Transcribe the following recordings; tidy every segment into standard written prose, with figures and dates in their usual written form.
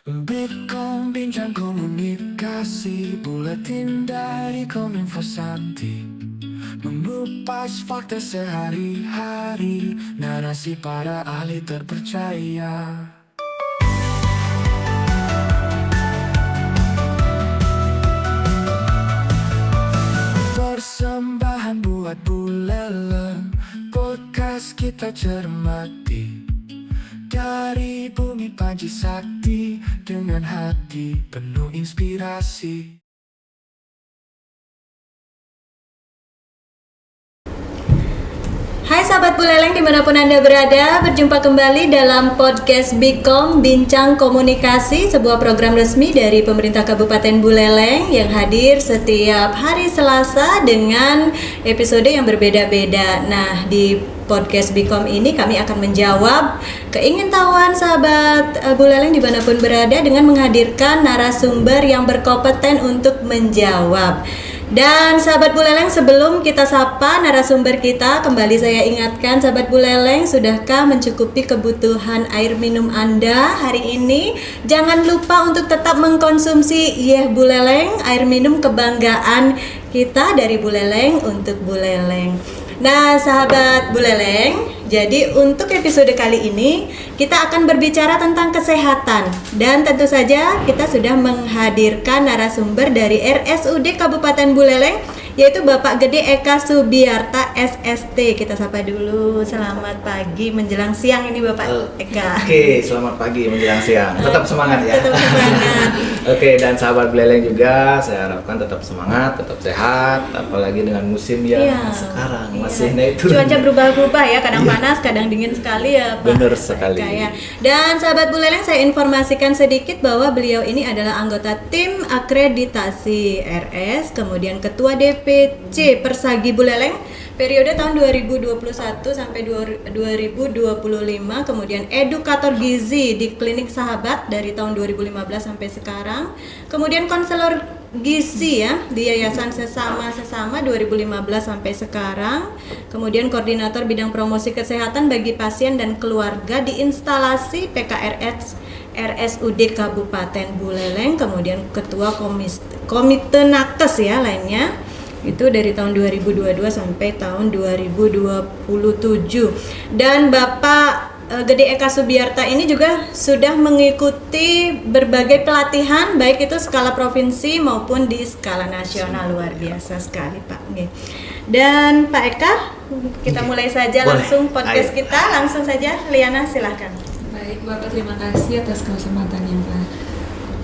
Bitkom bincang komunikasi, buletin dari Kominfo Sakti, mengupas fakta sehari-hari, narasi para ahli terpercaya. Persembahan buat Buleleng, podcast kita cermati, dari bumi Panji Sakti, dengan hati penuh inspirasi. Hai sahabat Buleleng dimanapun Anda berada, berjumpa kembali dalam podcast Bitkom Bincang Komunikasi, sebuah program resmi dari pemerintah Kabupaten Buleleng yang hadir setiap hari Selasa dengan episode yang berbeda-beda. Nah, di podcast Bitkom ini kami akan menjawab keingintahuan sahabat Buleleng dimanapun berada dengan menghadirkan narasumber yang berkompeten untuk menjawab. Dan sahabat Buleleng, sebelum kita sapa narasumber kita, kembali saya ingatkan sahabat Buleleng, sudahkah mencukupi kebutuhan air minum Anda hari ini? Jangan lupa untuk tetap mengkonsumsi Yeh Buleleng, air minum kebanggaan kita dari Buleleng untuk Buleleng. Nah sahabat Buleleng, jadi untuk episode kali ini kita akan berbicara tentang kesehatan. Dan tentu saja kita sudah menghadirkan narasumber dari RSUD Kabupaten Buleleng, yaitu Bapak Gede Eka Subiarta SST. Kita sapa dulu. Selamat pagi menjelang siang ini Bapak Eka. Oke, selamat pagi menjelang siang. Tetap semangat ya. Tetap semangat. Oke, dan sahabat Buleleng juga saya harapkan tetap semangat, tetap sehat, apalagi dengan musim yang sekarang masih naik turun. Cuaca berubah-ubah ya, kadang panas, kadang dingin sekali ya Pak. Benar sekali. Ya. Dan sahabat Buleleng, saya informasikan sedikit bahwa beliau ini adalah anggota tim akreditasi RS, kemudian ketua DPC Persagi Buleleng periode tahun 2021 sampai 2025, kemudian edukator gizi di Klinik Sahabat dari tahun 2015 sampai sekarang, kemudian konselor gizi ya di Yayasan Sesama 2015 sampai sekarang, kemudian koordinator bidang promosi kesehatan bagi pasien dan keluarga di instalasi PKRS RSUD Kabupaten Buleleng, kemudian ketua komite nakes ya lainnya, itu dari tahun 2022 sampai tahun 2027. Dan Bapak Gede Eka Subiarta ini juga sudah mengikuti berbagai pelatihan, baik itu skala provinsi maupun di skala nasional. Luar biasa sekali Pak. Dan Pak Eka, kita mulai saja. Boleh. Langsung podcast Ayo. kita, langsung saja. Liana silahkan. Baik, Bapak, terima kasih atas kesempatan yang telah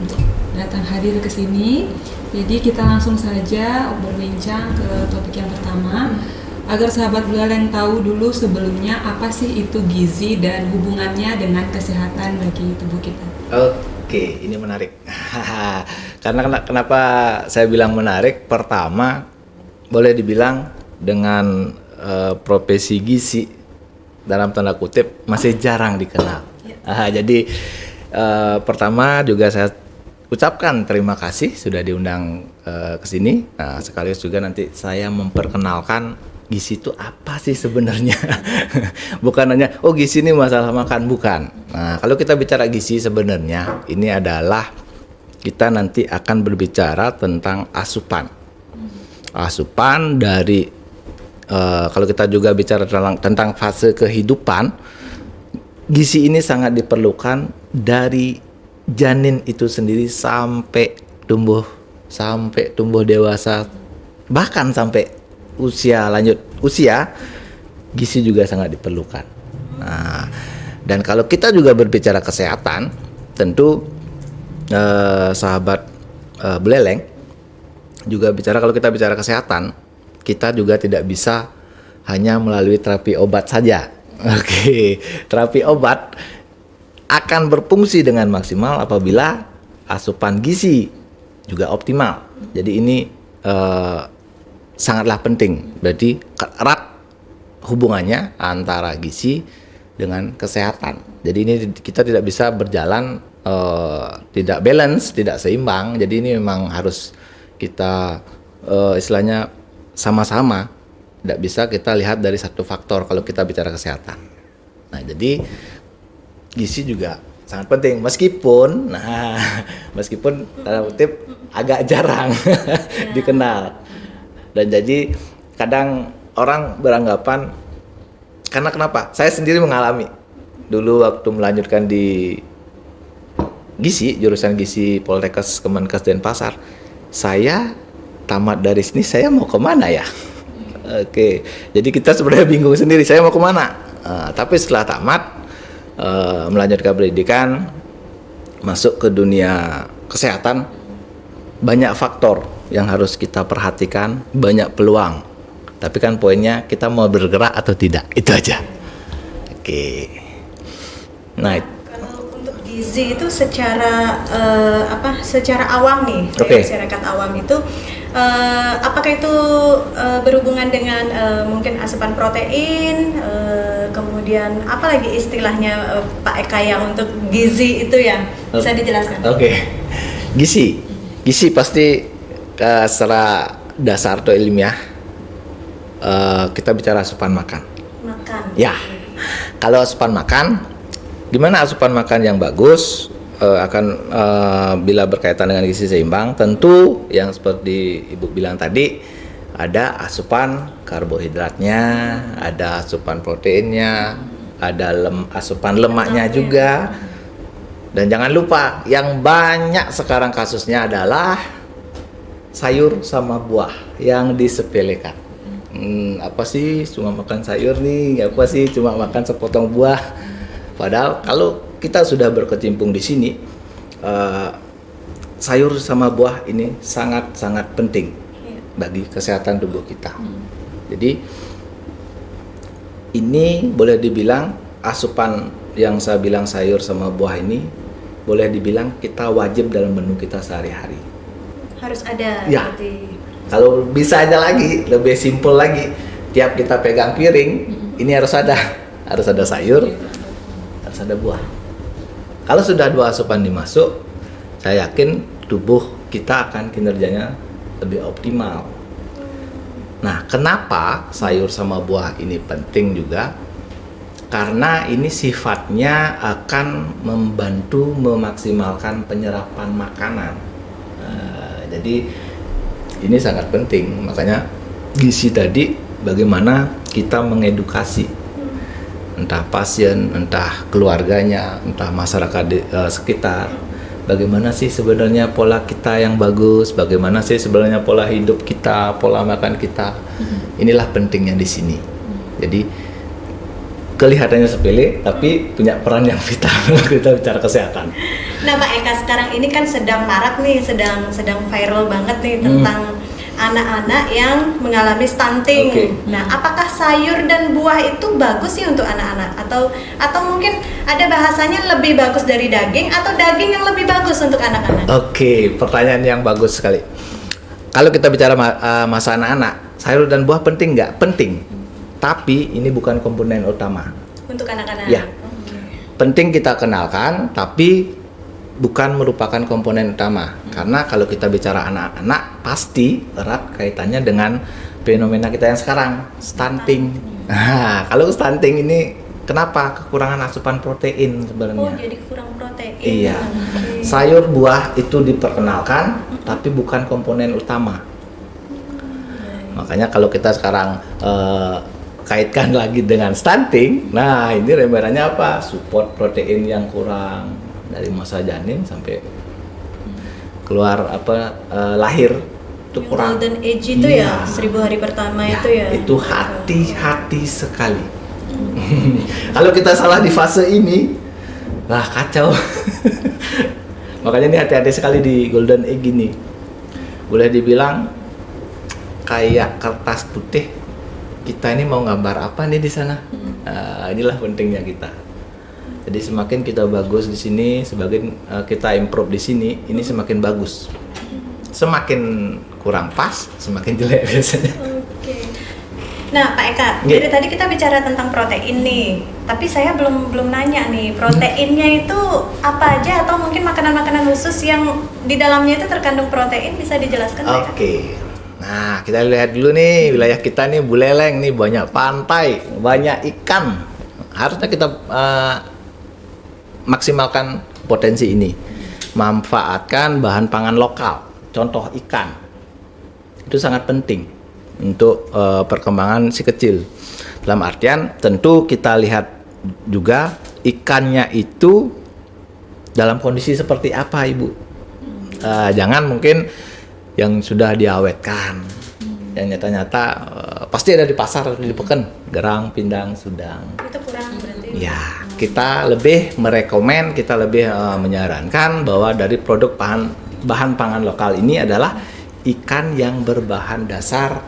untuk datang hadir ke sini. Jadi kita langsung saja berbincang ke topik yang pertama, agar sahabat Buleleng tahu dulu sebelumnya apa sih itu gizi dan hubungannya dengan kesehatan bagi tubuh kita. Oke, ini menarik. Karena kenapa saya bilang menarik? Pertama, boleh dibilang dengan profesi gizi dalam tanda kutip masih jarang dikenal. Jadi pertama juga saya ucapkan terima kasih sudah diundang ke sini. Nah, sekaligus juga nanti saya memperkenalkan gizi itu apa sih sebenarnya. Bukan hanya gizi ini masalah makan, bukan. Nah, kalau kita bicara gizi sebenarnya ini adalah kita nanti akan berbicara tentang asupan. Asupan dari kalau kita juga bicara tentang fase kehidupan, gizi ini sangat diperlukan dari janin itu sendiri sampai tumbuh dewasa, bahkan sampai lanjut usia, gizi juga sangat diperlukan. Nah, dan kalau kita juga berbicara kesehatan, tentu sahabat Buleleng juga kalau kita bicara kesehatan, kita juga tidak bisa hanya melalui terapi obat saja. Oke, terapi obat akan berfungsi dengan maksimal apabila asupan gizi juga optimal. Jadi ini sangatlah penting. Berarti erat hubungannya antara gizi dengan kesehatan. Jadi ini kita tidak bisa berjalan tidak balance, tidak seimbang. Jadi ini memang harus kita istilahnya sama-sama. Tidak bisa kita lihat dari satu faktor kalau kita bicara kesehatan. Nah, jadi gizi juga sangat penting meskipun tanda kutip agak jarang dikenal. Dan jadi kadang orang beranggapan, karena kenapa? Saya sendiri mengalami dulu waktu melanjutkan di Gizi, jurusan Gizi Poltekkes Kemenkes Denpasar, saya tamat dari sini saya mau kemana ya? Oke, jadi kita sebenarnya bingung sendiri saya mau kemana. Tapi setelah tamat melanjutkan pendidikan, masuk ke dunia kesehatan, banyak faktor yang harus kita perhatikan, banyak peluang. Tapi kan poinnya kita mau bergerak atau tidak, itu aja. Oke. Nah, kalau untuk gizi itu secara secara awam nih, Oke. masyarakat awam itu apakah itu berhubungan dengan mungkin asupan protein, kemudian apa lagi istilahnya Pak Eka yang untuk gizi itu ya, bisa dijelaskan? Oke. Gizi pasti secara dasar atau ilmiah kita bicara asupan makan. Makan. Ya, kalau asupan makan, gimana asupan makan yang bagus akan bila berkaitan dengan gizi seimbang, tentu yang seperti Ibu bilang tadi, ada asupan karbohidratnya, ada asupan proteinnya, ada asupan lemaknya juga. Dan jangan lupa, yang banyak sekarang kasusnya adalah sayur sama buah yang disepelekan. Apa sih cuma makan sayur nih? Apa sih cuma makan sepotong buah? Padahal kalau kita sudah berkecimpung di sini, sayur sama buah ini sangat-sangat penting bagi kesehatan tubuh kita. Jadi ini boleh dibilang asupan yang saya bilang sayur sama buah ini boleh dibilang kita wajib dalam menu kita sehari-hari. Harus ada. Ya. Berarti. Kalau bisa aja lagi, lebih simpel lagi, tiap kita pegang piring, ini harus ada sayur, harus ada buah. Kalau sudah 2 asupan dimasuk, saya yakin tubuh kita akan kinerjanya lebih optimal. Nah, kenapa sayur sama buah ini penting juga? Karena ini sifatnya akan membantu memaksimalkan penyerapan makanan. Jadi ini sangat penting. Makanya gizi tadi, bagaimana kita mengedukasi entah pasien, entah keluarganya, entah masyarakat sekitar, bagaimana sih sebenarnya pola kita yang bagus, bagaimana sih sebenarnya pola hidup kita, pola makan kita. Inilah pentingnya di sini. Jadi kelihatannya sepele, tapi punya peran yang vital kita bicara kesehatan. Nah Pak Eka, sekarang ini kan sedang marak nih, sedang viral banget nih tentang anak-anak yang mengalami stunting. Oke. Nah, apakah sayur dan buah itu bagus sih untuk anak-anak? Atau mungkin ada bahasanya lebih bagus dari daging, atau daging yang lebih bagus untuk anak-anak? Oke, pertanyaan yang bagus sekali. Kalau kita bicara masa anak-anak, sayur dan buah penting nggak? Penting. Tapi ini bukan komponen utama. Untuk anak-anak? Ya. Oke. Penting kita kenalkan, tapi bukan merupakan komponen utama. Karena kalau kita bicara anak-anak, pasti erat kaitannya dengan fenomena kita yang sekarang, stunting. Nah, kalau stunting ini kenapa? Kekurangan asupan protein sebenarnya. Oh, jadi kurang protein. Iya. Oke. Sayur buah itu diperkenalkan, tapi bukan komponen utama. Makanya kalau kita sekarang kaitkan lagi dengan stunting, nah ini remberannya apa? Support protein yang kurang dari masa janin sampai keluar lahir itu Yang kurang. golden age itu Iya. ya, 1000 hari pertama Ya, itu ya. itu hati-hati sekali. Kalau kita salah di fase ini, wah kacau. Makanya ini hati-hati sekali di golden age ini. Boleh dibilang kayak kertas putih. Kita ini mau gambar apa nih di sana? Inilah pentingnya kita. Jadi semakin kita bagus di sini, semakin kita improve di sini, ini semakin bagus. Semakin kurang pas, semakin jelek biasanya. Oke. Nah, Pak Eka, Iya. dari tadi kita bicara tentang protein nih. Tapi saya belum nanya nih, proteinnya itu apa aja, atau mungkin makanan-makanan khusus yang di dalamnya itu terkandung protein, bisa dijelaskan Pak Eka? Oke. Nah, kita lihat dulu nih wilayah kita nih Buleleng nih, banyak pantai, banyak ikan. Harusnya kita maksimalkan potensi ini. Manfaatkan bahan pangan lokal, contoh ikan. Itu sangat penting untuk perkembangan si kecil. Dalam artian tentu kita lihat juga ikannya itu dalam kondisi seperti apa, Ibu. Jangan mungkin yang sudah diawetkan, yang nyata-nyata pasti ada di pasar, di peken, gerang, pindang, sudang. Itu kurang berarti. Ya, kita lebih merekomen, kita lebih menyarankan bahwa dari produk bahan pangan lokal ini adalah ikan yang berbahan dasar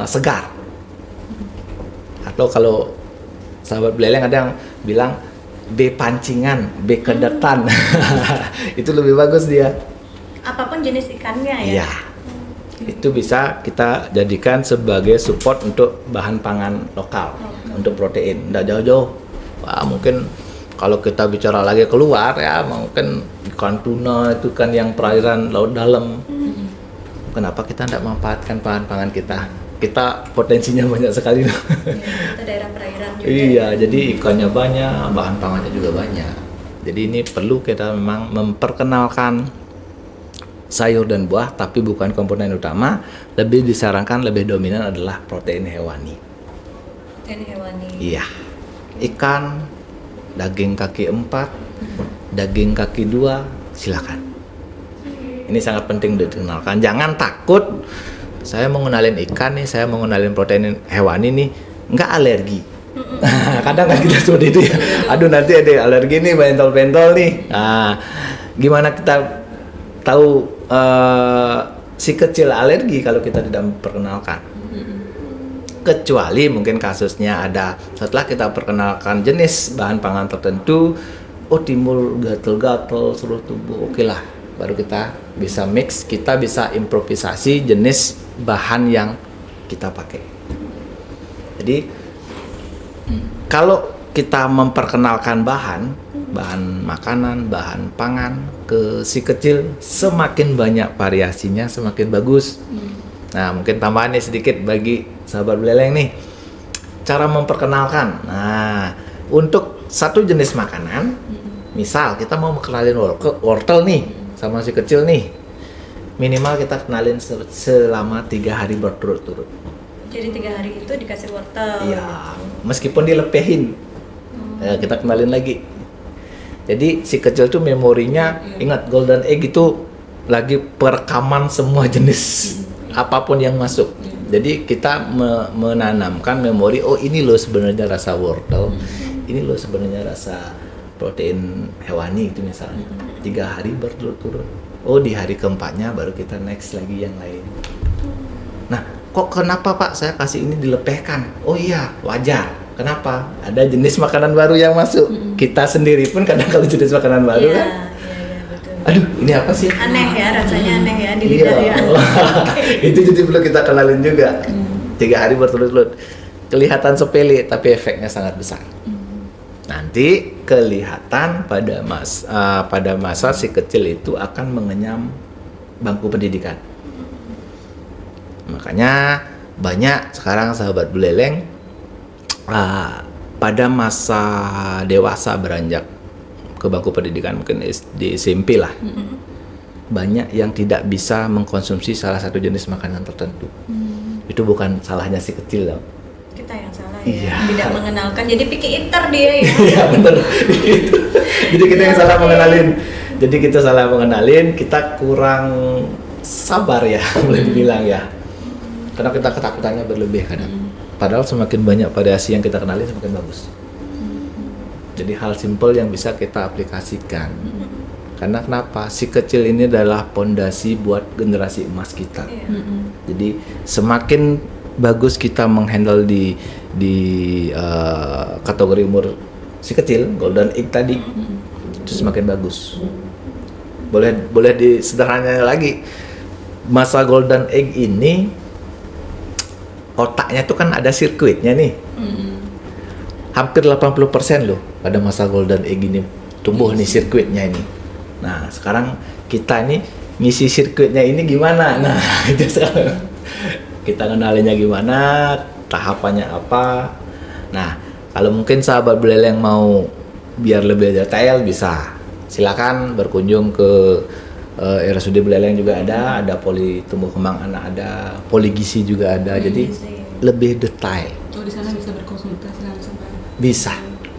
segar. Atau kalau sahabat beleleng ada yang bilang B pancingan, B kedetan. Itu lebih bagus dia. Apapun jenis ikannya ya. Iya. Itu bisa kita jadikan sebagai support untuk bahan pangan lokal, untuk protein. Nggak jauh-jauh. Wah, mungkin kalau kita bicara lagi keluar ya, mungkin ikan tuna itu kan yang perairan laut dalam. Kenapa kita tidak memanfaatkan bahan pangan kita? Kita potensinya banyak sekali. Ya, kita daerah perairan juga. Iya, jadi ikannya banyak, bahan pangannya juga banyak. Jadi ini perlu kita memang memperkenalkan sayur dan buah, tapi bukan komponen utama. Lebih disarankan, lebih dominan adalah protein hewani. Protein hewani. Iya, ikan, daging kaki 4, daging kaki 2, silakan. Ini sangat penting dikenalkan. Jangan takut, saya mau ngenalin ikan nih, saya mau ngenalin protein hewani nih, nggak alergi. Kadang kan kita seperti itu ya. Aduh, nanti ada alergi nih, bentol-bentol nih. Nah, gimana kita tahu si kecil alergi kalau kita tidak memperkenalkan? Kecuali mungkin kasusnya ada setelah kita perkenalkan jenis bahan pangan tertentu, oh timbul gatel-gatel seluruh tubuh, oke lah, baru kita bisa mix, kita bisa improvisasi jenis bahan yang kita pakai. Jadi kalau kita memperkenalkan bahan makanan, bahan pangan ke si kecil, semakin banyak variasinya semakin bagus. Nah, mungkin tambahan nih sedikit bagi sahabat beleleng nih, cara memperkenalkan. Nah, untuk satu jenis makanan, misal kita mau kenalin wortel nih sama si kecil nih, minimal kita kenalin selama 3 hari berturut-turut. Jadi 3 hari itu dikasih wortel. Iya, meskipun dilepehin, ya, kita kenalin lagi. Jadi si kecil tuh memorinya, ingat golden egg itu lagi perekaman semua jenis apapun yang masuk. Jadi kita menanamkan memori, oh ini loh sebenarnya rasa wortel, ini loh sebenarnya rasa protein hewani itu misalnya. 3 hari berturut-turut. Oh, di hari keempatnya baru kita next lagi yang lain. Nah, kok kenapa Pak saya kasih ini dilepehkan? Oh iya, wajar. Kenapa? Ada jenis makanan baru yang masuk. Kita sendiri pun kadang kalau jenis makanan baru kan, betul. aduh ini apa sih? Aneh ya, rasanya aneh ya di lidah ya. Itu jadi perlu kita kenalin juga. 3 hari berturut-turut. Kelihatan sepele tapi efeknya sangat besar. Nanti kelihatan pada masa si kecil itu akan mengenyam bangku pendidikan. Makanya banyak sekarang sahabat beleleng pada masa dewasa beranjak ke bangku pendidikan, mungkin di SMP lah, banyak yang tidak bisa mengkonsumsi salah satu jenis makanan tertentu. Itu bukan salahnya si kecil loh. Kita yang salah Iya. ya. Tidak mengenalkan, jadi picky eater dia ya. Iya benar. Jadi kita yang salah mengenalin. Jadi kita salah mengenalin, kita kurang sabar ya, boleh dibilang ya. Karena kita ketakutannya berlebih kadang. Padahal semakin banyak variasi yang kita kenali semakin bagus. Jadi hal simpel yang bisa kita aplikasikan. Karena kenapa? Si kecil ini adalah pondasi buat generasi emas kita. Jadi semakin bagus kita menghandle di kategori umur si kecil, golden egg tadi, itu semakin bagus. Boleh disederhanakan lagi. Masa golden egg ini otaknya tuh kan ada sirkuitnya nih. Hampir 80% loh pada masa golden egg ini tumbuh nih sirkuitnya ini. Nah, sekarang kita ini ngisi sirkuitnya ini gimana? Nah, itu sekarang kita kenalinya gimana, tahapannya apa. Nah, kalau mungkin sahabat beleleng mau biar lebih detail bisa silakan berkunjung ke RSUD Buleleng juga ada poli tumbuh kembang anak ada, poli gizi juga ada. Jadi lebih detail. Oh, di sana bisa berkonsultasi langsung Pak? Bisa.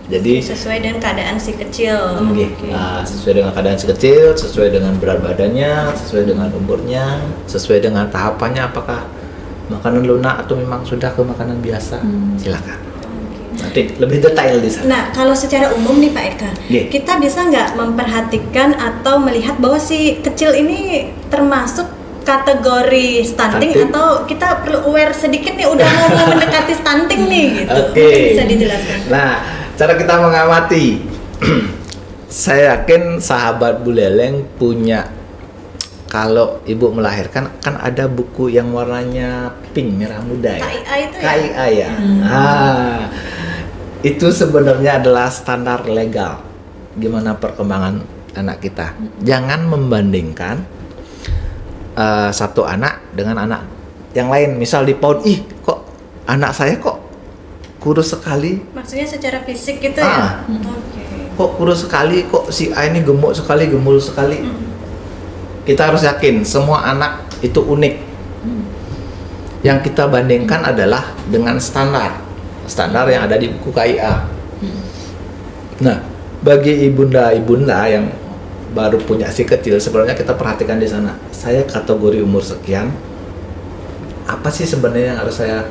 Jadi sesuai dengan keadaan si kecil. sesuai dengan keadaan si kecil, sesuai dengan berat badannya, sesuai dengan umurnya, sesuai dengan tahapannya apakah makanan lunak atau memang sudah ke makanan biasa. Silakan. Nanti lebih detail di sana. Nah, kalau secara umum nih Pak Eka, kita bisa nggak memperhatikan atau melihat bahwa si kecil ini termasuk kategori stunting atau kita perlu aware sedikit nih udah mau mendekati stunting nih gitu. Mungkin bisa dijelaskan. Nah, cara kita mengamati, saya yakin sahabat Buleleng punya, kalau ibu melahirkan kan ada buku yang warnanya pink merah muda ya. KIA itu KIA ya. Itu sebenarnya adalah standar legal gimana perkembangan anak kita. Jangan membandingkan satu anak dengan anak yang lain. Misal di PAUD, kok anak saya kok kurus sekali. Maksudnya secara fisik gitu ya? Kok kurus sekali, kok si A ini gemuk sekali, gemul sekali. Kita harus yakin semua anak itu unik. Yang kita bandingkan adalah dengan standar yang ada di buku KIA. Nah, bagi ibunda yang baru punya si kecil, sebenarnya kita perhatikan di sana. Saya kategori umur sekian, apa sih sebenarnya yang harus saya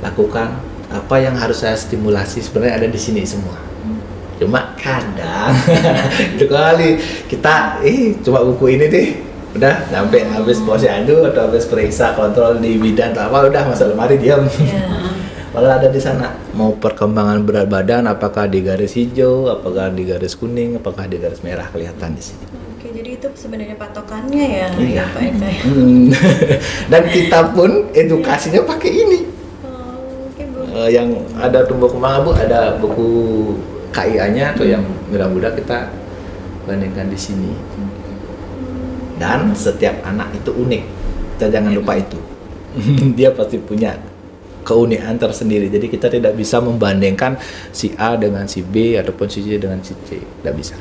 lakukan? Apa yang harus saya stimulasi? Sebenarnya ada di sini semua. Cuma kadang itu kali kita cuma buku ini deh, udah sampai habis posyandu atau habis periksa kontrol di bidan atau apa, udah masuk lemari diam. Kalau ada di sana mau perkembangan berat badan, apakah di garis hijau, apakah di garis kuning, apakah di garis merah, kelihatan di sini. Oke, jadi itu sebenarnya patokannya ya, Pak Eka. Dan kita pun edukasinya pakai ini. Yang ada tumbuh kembang Bu, ada buku KIA-nya atau yang merah muda, kita bandingkan di sini. Dan setiap anak itu unik, kita jangan lupa itu. Dia pasti punya keunikan tersendiri. Jadi kita tidak bisa membandingkan si A dengan si B ataupun si C dengan si C, tidak bisa.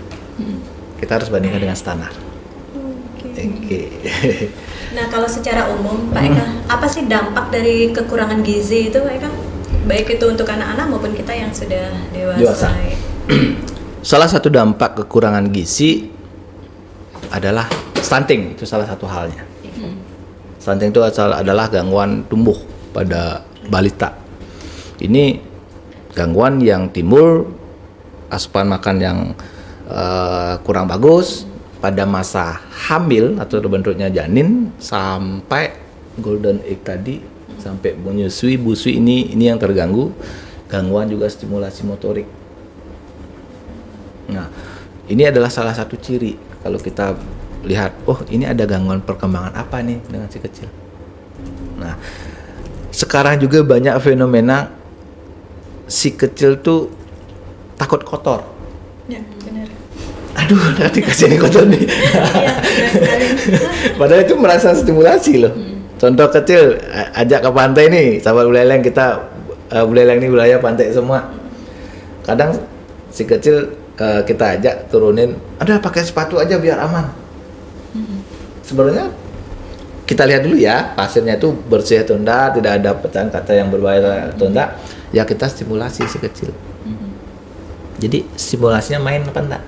Kita harus bandingkan dengan standar. Oke. Nah, kalau secara umum Pak Eka, apa sih dampak dari kekurangan gizi itu Pak Eka? Baik itu untuk anak-anak maupun kita yang sudah dewasa. Salah satu dampak kekurangan gizi adalah stunting, itu salah satu halnya. Stunting itu adalah gangguan tumbuh pada balita. Ini gangguan yang timbul asupan makan yang kurang bagus pada masa hamil atau bentuknya janin sampai golden egg tadi, sampai menyusui, busui ini yang terganggu. Gangguan juga stimulasi motorik. Nah, ini adalah salah satu ciri kalau kita lihat, oh ini ada gangguan perkembangan apa nih dengan si kecil. Nah, sekarang juga banyak fenomena si kecil tuh takut kotor. Ya, benar. Aduh, nanti kasih ini kotor nih. Iya, benar sekali. Padahal itu merasa stimulasi loh. Contoh kecil, ajak ke pantai nih, sahabat Buleleng, kita Buleleng ini wilayah pantai semua. Kadang si kecil kita ajak turunin, ada pakai sepatu aja biar aman. Sebenarnya kita lihat dulu ya, pasirnya itu bersih atau enggak, tidak ada pecahan kata yang berbahaya atau enggak. Ya kita stimulasi si kecil. Jadi stimulasinya main apa enggak?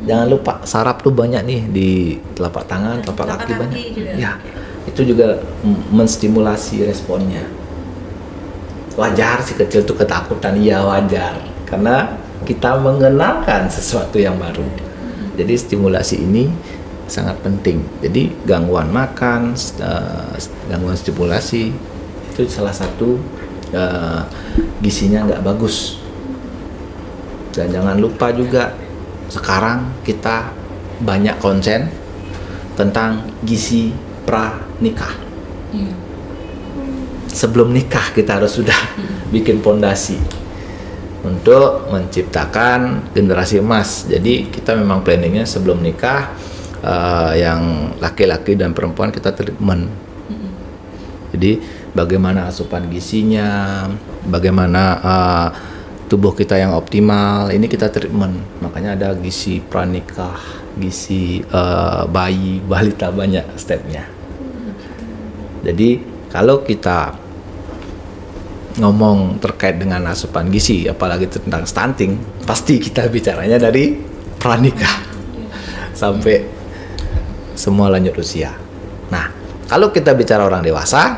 Jangan lupa saraf tuh banyak nih di telapak tangan, telapak kaki banyak. Juga. Ya, itu juga menstimulasi responnya. Wajar si kecil tuh ketakutan, ya wajar. Karena kita mengenalkan sesuatu yang baru. Jadi stimulasi ini sangat penting. Jadi gangguan makan, gangguan stimulasi itu salah satu gizinya nggak bagus. Dan jangan lupa juga sekarang kita banyak konsen tentang gizi pra nikah. Sebelum nikah kita harus sudah bikin pondasi untuk menciptakan generasi emas. Jadi kita memang planningnya sebelum nikah, yang laki-laki dan perempuan kita treatment. Jadi bagaimana asupan gizinya, bagaimana tubuh kita yang optimal, ini kita treatment. Makanya ada gizi pranikah, gizi bayi, balita, banyak stepnya. Jadi kalau kita ngomong terkait dengan asupan gizi, apalagi tentang stunting, pasti kita bicaranya dari pranikah sampai semua lanjut usia. Nah, kalau kita bicara orang dewasa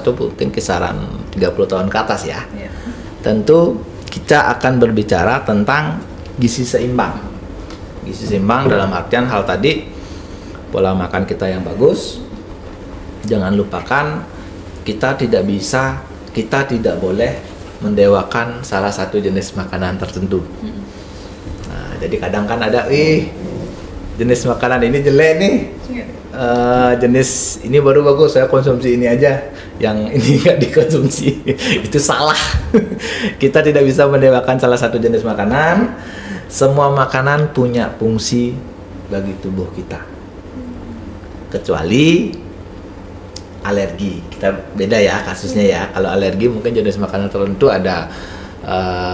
itu mungkin kisaran 30 tahun ke atas ya. Tentu kita akan berbicara tentang gizi seimbang. Gizi seimbang dalam artian hal tadi, pola makan kita yang bagus. Jangan lupakan kita tidak boleh mendewakan salah satu jenis makanan tertentu. Nah, jadi kadang kan ada jenis makanan ini jelek nih. Jenis ini baru bagus, saya konsumsi ini aja, yang ini nggak dikonsumsi. Itu salah. Kita tidak bisa mendewakan salah satu jenis makanan. Semua makanan punya fungsi bagi tubuh kita, kecuali alergi. Kita beda ya kasusnya ya. Kalau alergi mungkin jenis makanan tertentu ada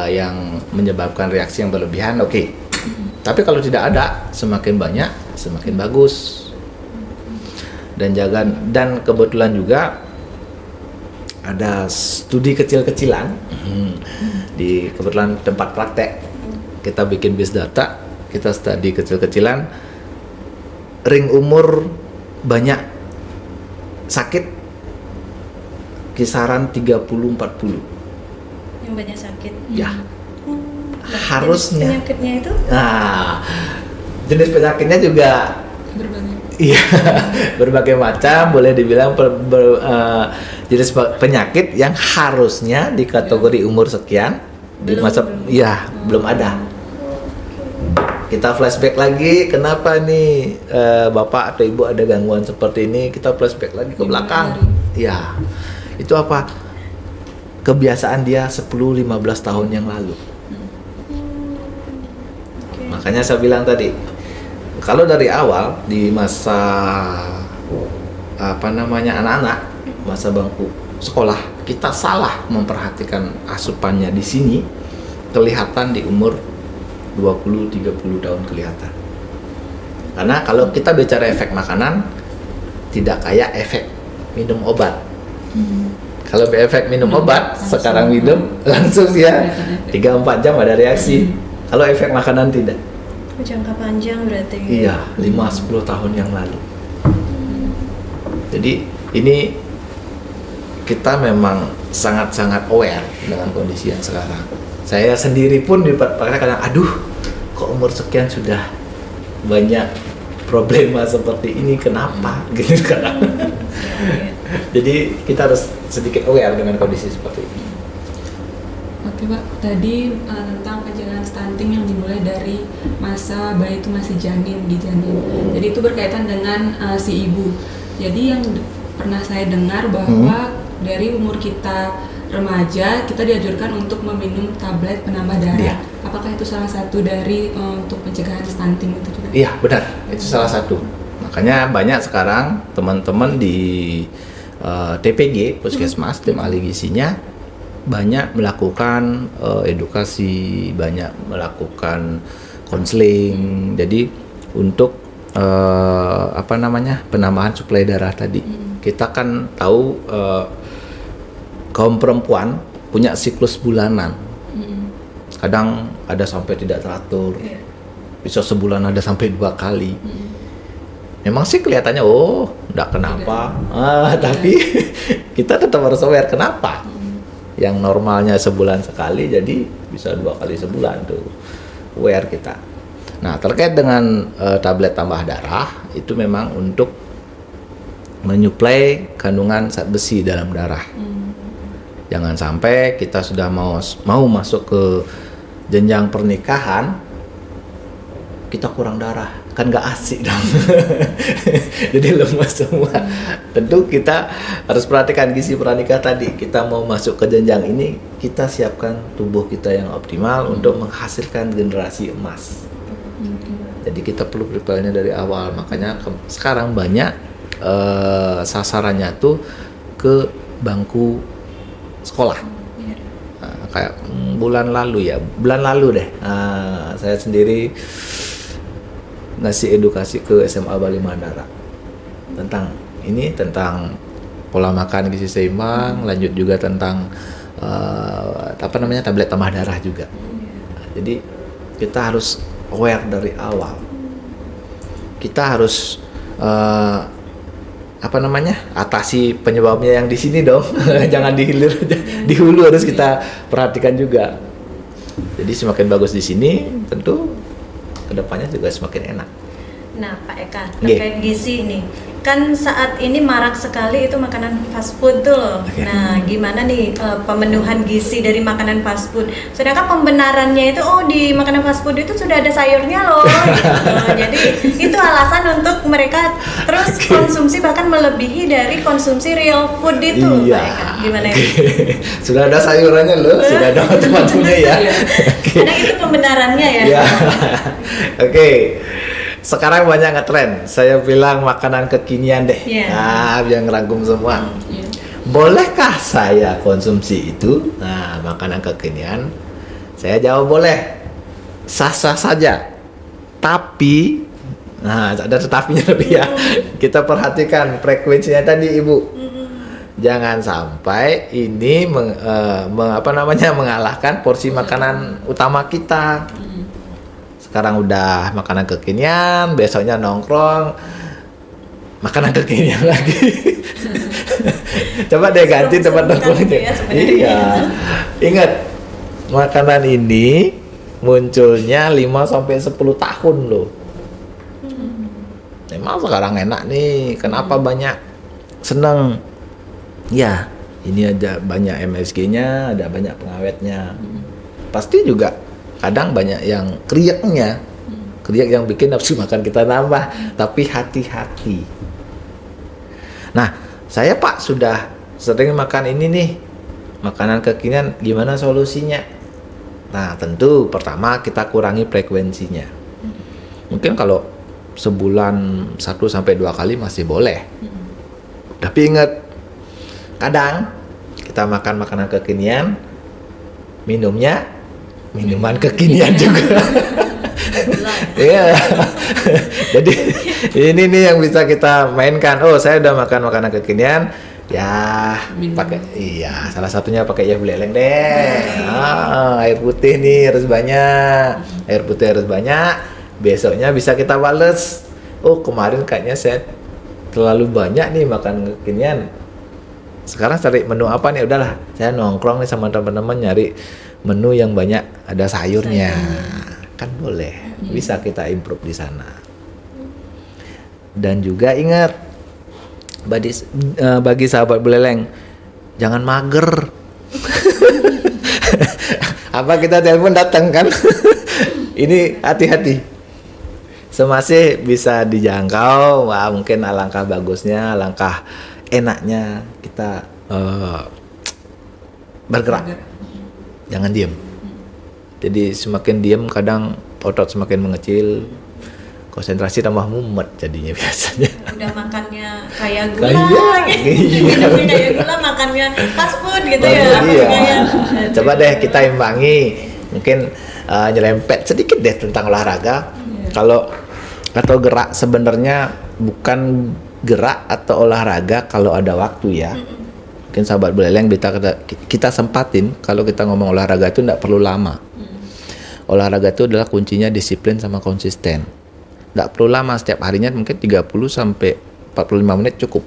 yang menyebabkan reaksi yang berlebihan, oke. Tapi kalau tidak ada, semakin banyak semakin bagus. Dan kebetulan juga ada studi kecil-kecilan di kebetulan tempat praktek. Kita bikin bis data, kita studi kecil-kecilan, ring umur banyak sakit kisaran 30-40. Yang banyak sakit. Ya. Nah, Harusnya. jenis penyakitnya itu? Nah, jenis penyakitnya juga Berbagai. iya, berbagai macam, boleh dibilang jenis penyakit yang harusnya di kategori umur sekian belum ada. Kita flashback lagi, kenapa nih bapak atau ibu ada gangguan seperti ini, kita flashback lagi ke belakang. Ya, itu apa? Kebiasaan dia 10-15 tahun yang lalu. Makanya saya bilang tadi, kalau dari awal di masa anak-anak, masa bangku sekolah, kita salah memperhatikan asupannya di sini, kelihatan di umur 20-30 tahun kelihatan. Karena kalau kita bicara efek makanan, tidak kayak efek minum obat. Kalau efek minum obat, sekarang minum langsung ya 3-4 jam ada reaksi. Kalau efek makanan tidak. Jangka panjang berarti. Iya, 5-10 tahun yang lalu. Jadi ini kita memang sangat-sangat aware dengan kondisi yang sekarang. Saya sendiri pun di kadang aduh, kok umur sekian sudah banyak problema seperti ini, kenapa? Gitu kan. Jadi kita harus sedikit aware dengan kondisi seperti ini. Oke Pak, tadi tentang pencegahan stunting yang dimulai dari masa bayi itu masih janin. Jadi itu berkaitan dengan si ibu. Jadi yang pernah saya dengar bahwa dari umur kita remaja, kita dianjurkan untuk meminum tablet penambah darah. Iya. Apakah itu salah satu dari untuk pencegahan stunting itu juga? Iya, benar. Itu salah satu. Makanya banyak sekarang teman-teman di TPG, Puskesmas, tim ahli gizinya, banyak melakukan edukasi, banyak melakukan konseling. Jadi untuk penambahan suplai darah tadi. Kita kan tahu kaum perempuan punya siklus bulanan. Kadang ada sampai tidak teratur. Bisa sebulan ada sampai 2 kali. Memang sih kelihatannya enggak kenapa. Tapi kita tetap harus aware kenapa. Yang normalnya sebulan sekali jadi bisa 2 kali sebulan tuh, aware kita. Nah, terkait dengan tablet tambah darah itu memang untuk menyuplai kandungan zat besi dalam darah. Jangan sampai kita sudah mau masuk ke jenjang pernikahan kita kurang darah, kan nggak asik dong. Jadi lemas semua. Tentu kita harus perhatikan gizi pranikah tadi. Kita mau masuk ke jenjang ini, kita siapkan tubuh kita yang optimal untuk menghasilkan generasi emas. Jadi kita perlu prepare-nya dari awal. Makanya sekarang banyak sasarannya tuh ke bangku sekolah. Kayak bulan lalu deh, saya sendiri ngasih edukasi ke SMA Bali Mandara tentang pola makan gizi seimbang, lanjut juga tentang tablet tambah darah juga. Jadi kita harus aware dari awal. Kita harus atasi penyebabnya yang di sini dong. Jangan di hulu harus kita perhatikan juga. Jadi semakin bagus di sini, tentu kedepannya juga semakin enak. Nah, Pak Eka, terkait gizi nih, kan saat ini marak sekali itu makanan fast food tuh loh. Okay. Nah, gimana nih pemenuhan gizi dari makanan fast food? Sedangkan pembenarannya itu, di makanan fast food itu sudah ada sayurnya loh. Gitu. Jadi itu alasan untuk mereka terus konsumsi bahkan melebihi dari konsumsi real food itu, Pak Eka. Gimana ini? Sudah ada sayurannya loh, sudah ada macam-macamnya ya. Karena itu pembenarannya ya. Ya. Oke. Sekarang banyak ngetren. Saya bilang makanan kekinian deh. Yeah. Biar ngerangkum semua. Bolehkah saya konsumsi itu? Nah, makanan kekinian. Saya jawab boleh. Sah-sah saja. Tapi, ada tetapinya lebih ya. Kita perhatikan frekuensinya tadi, Ibu. Jangan sampai ini mengalahkan porsi makanan utama kita. Sekarang udah makanan kekinian, besoknya nongkrong makanan kekinian lagi. Coba deh ganti tempat nongkrongnya. Iya. Ingat, makanan ini munculnya 5-10 tahun loh. Memang sekarang enak nih, kenapa banyak seneng? Ya, ini ada banyak MSG-nya, ada banyak pengawetnya. Pasti juga kadang banyak yang kriak yang bikin nafsu makan kita nambah, tapi hati-hati. Nah, saya Pak sudah sering makan ini nih, makanan kekinian, gimana solusinya? Nah, tentu pertama kita kurangi frekuensinya. Mungkin kalau sebulan 1-2 kali masih boleh. Tapi ingat, kadang kita makan makanan kekinian, minumnya minuman kekinian juga. Iya. Jadi ini nih yang bisa kita mainkan. Saya udah makan makanan kekinian, ya pakai salah satunya pakai ya beleleng deh. Air putih nih harus banyak. Besoknya bisa kita bales. Kemarin kayaknya saya terlalu banyak nih makan kekinian. Sekarang cari menu apa nih? Udahlah, saya nongkrong nih sama teman-teman nyari menu yang banyak ada sayurnya. Kan boleh, bisa kita improve di sana. Dan juga ingat, bagi sahabat beleleng, jangan mager. Apa kita telepon datang kan? Ini hati-hati. Semasih bisa dijangkau, mungkin alangkah bagusnya, alangkah enaknya kita bergerak. Jangan diem. Jadi semakin diem kadang otot semakin mengecil, konsentrasi tambah mumet jadinya biasanya. Udah makannya kayak gula, minumnya kayak gula, makannya fast food gitu ya. Iya. Coba deh kita imbangi, mungkin nyerempet sedikit deh tentang olahraga. Kalau atau gerak, sebenarnya bukan gerak atau olahraga kalau ada waktu ya. Mungkin sahabat beleleng kita sempatin. Kalau kita ngomong olahraga itu tidak perlu lama. Olahraga itu adalah kuncinya disiplin sama konsisten. Tidak perlu lama, setiap harinya mungkin 30-45 menit cukup.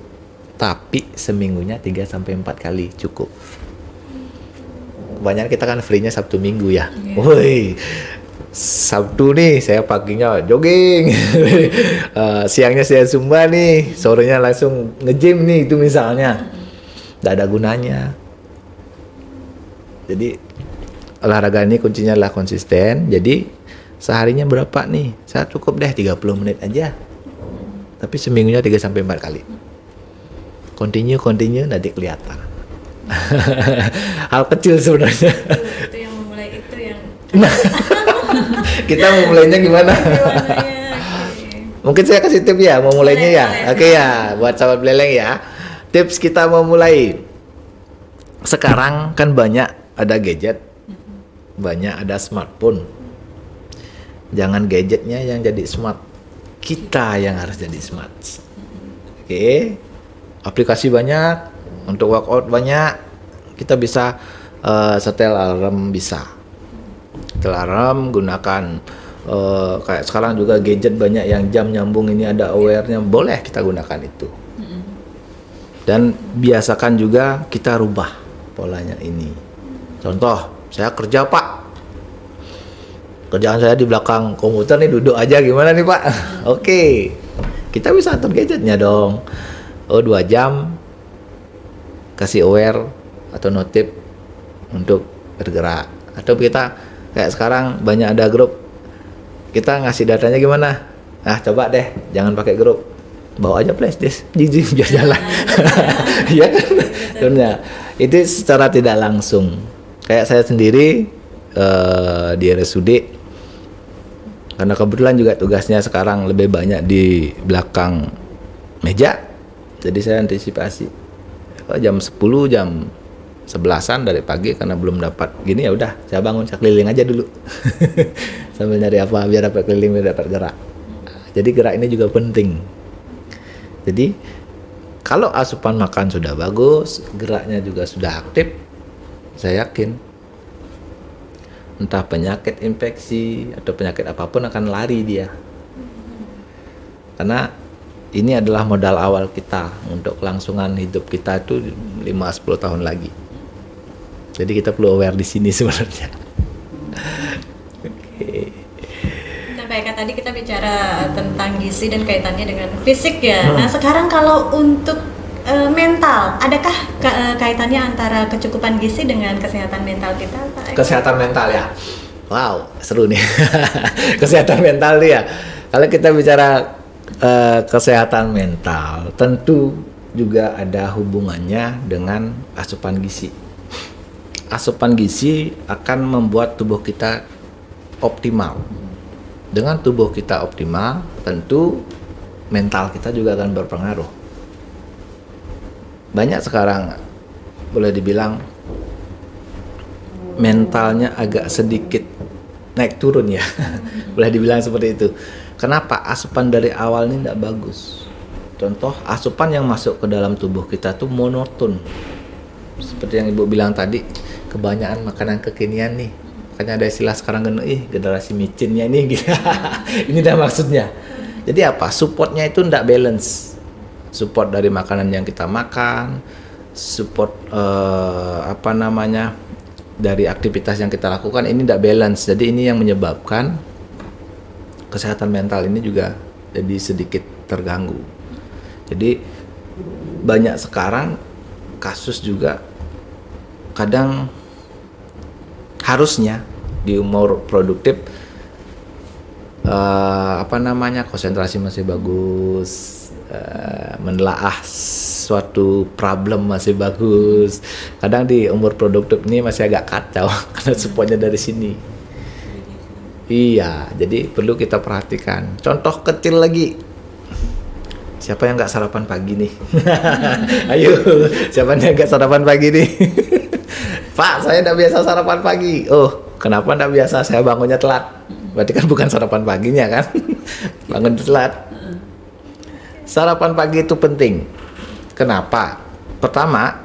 Tapi seminggunya 3-4 kali cukup. Kebanyakan kita kan free-nya Sabtu Minggu ya. Woi, Sabtu nih saya paginya jogging, siangnya saya zumba nih, sorenya langsung nge-gym nih itu misalnya. Tidak ada gunanya. Jadi olahraga ini kuncinya adalah konsisten. Jadi seharinya berapa nih? Saya cukup deh 30 menit aja. Tapi seminggunya 3-4 kali. Continue nanti kelihatan. Hal kecil sebenarnya. Itu yang memulai itu yang. Kita mau mulainya gimana? Mungkin saya kasih tips ya, mau mulainya ya. Oke ya, buat sahabat beleleng ya. Tips kita mau mulai. Sekarang kan banyak ada gadget. banyak ada smartphone. Jangan gadgetnya yang jadi smart, kita yang harus jadi smart. Oke. Aplikasi banyak, untuk workout banyak. Kita bisa setel alarm, bisa setel alarm, gunakan kayak sekarang juga gadget banyak yang jam nyambung, ini ada aware-nya, boleh kita gunakan itu. Dan biasakan juga kita rubah polanya ini. Contoh, saya kerja Pak, kerjaan saya di belakang komputer nih, duduk aja, gimana nih Pak? Oke, kita bisa atur gadgetnya dong. 2 jam kasih aware atau notif untuk bergerak. Atau kita kayak sekarang banyak ada grup, kita ngasih datanya gimana? Nah coba deh, jangan pakai grup, bawa aja flash disk, jijik biar jalan. Iya kan? Sebenarnya itu secara tidak langsung. Kayak saya sendiri di RSUD, karena kebetulan juga tugasnya sekarang lebih banyak di belakang meja, jadi saya antisipasi jam 10, jam 11-an dari pagi, karena belum dapat gini, ya udah saya bangun, saya keliling aja dulu sambil nyari apa biar dapat keliling, biar dapat gerak. Jadi gerak ini juga penting. Jadi kalau asupan makan sudah bagus, geraknya juga sudah aktif, saya yakin entah penyakit infeksi atau penyakit apapun akan lari dia. Karena ini adalah modal awal kita untuk kelangsungan hidup kita itu 5-10 tahun lagi. Jadi kita perlu aware di sini sebenarnya. Oke. Nah, Pak Eka, tadi kita bicara tentang gizi dan kaitannya dengan fisik ya. Nah, sekarang kalau untuk mental, adakah kaitannya antara kecukupan gizi dengan kesehatan mental kita, Pak Eka? Kesehatan mental ya. Wow, seru nih. Kesehatan mental nih ya. Kalau kita bicara kesehatan mental, tentu juga ada hubungannya dengan asupan gizi. Asupan gizi akan membuat tubuh kita optimal. Dengan tubuh kita optimal, tentu mental kita juga akan berpengaruh. Banyak sekarang boleh dibilang mentalnya agak sedikit naik turun ya. Boleh dibilang seperti itu. Kenapa? Asupan dari awal ini tidak bagus. Contoh, asupan yang masuk ke dalam tubuh kita tuh monoton. Seperti yang Ibu bilang tadi, kebanyakan makanan kekinian nih. Makanya ada istilah sekarang generasi micinnya nih. Gitu. Ini dah maksudnya. Jadi apa? Supportnya itu tidak balance. Support dari makanan yang kita makan, support dari aktivitas yang kita lakukan, ini tidak balance. Jadi ini yang menyebabkan kesehatan mental ini juga jadi sedikit terganggu. Jadi banyak sekarang kasus juga kadang harusnya di umur produktif konsentrasi masih bagus, menelaah suatu problem masih bagus. Kadang di umur produktif ini masih agak kacau karena supportnya dari sini. Iya, jadi perlu kita perhatikan. Contoh kecil lagi, siapa yang nggak sarapan pagi nih? Ayo, siapa yang nggak sarapan pagi nih? Pak, saya nggak biasa sarapan pagi. Oh, kenapa nggak biasa? Saya bangunnya telat. Berarti kan bukan sarapan paginya kan? Bangun telat. Sarapan pagi itu penting. Kenapa? Pertama,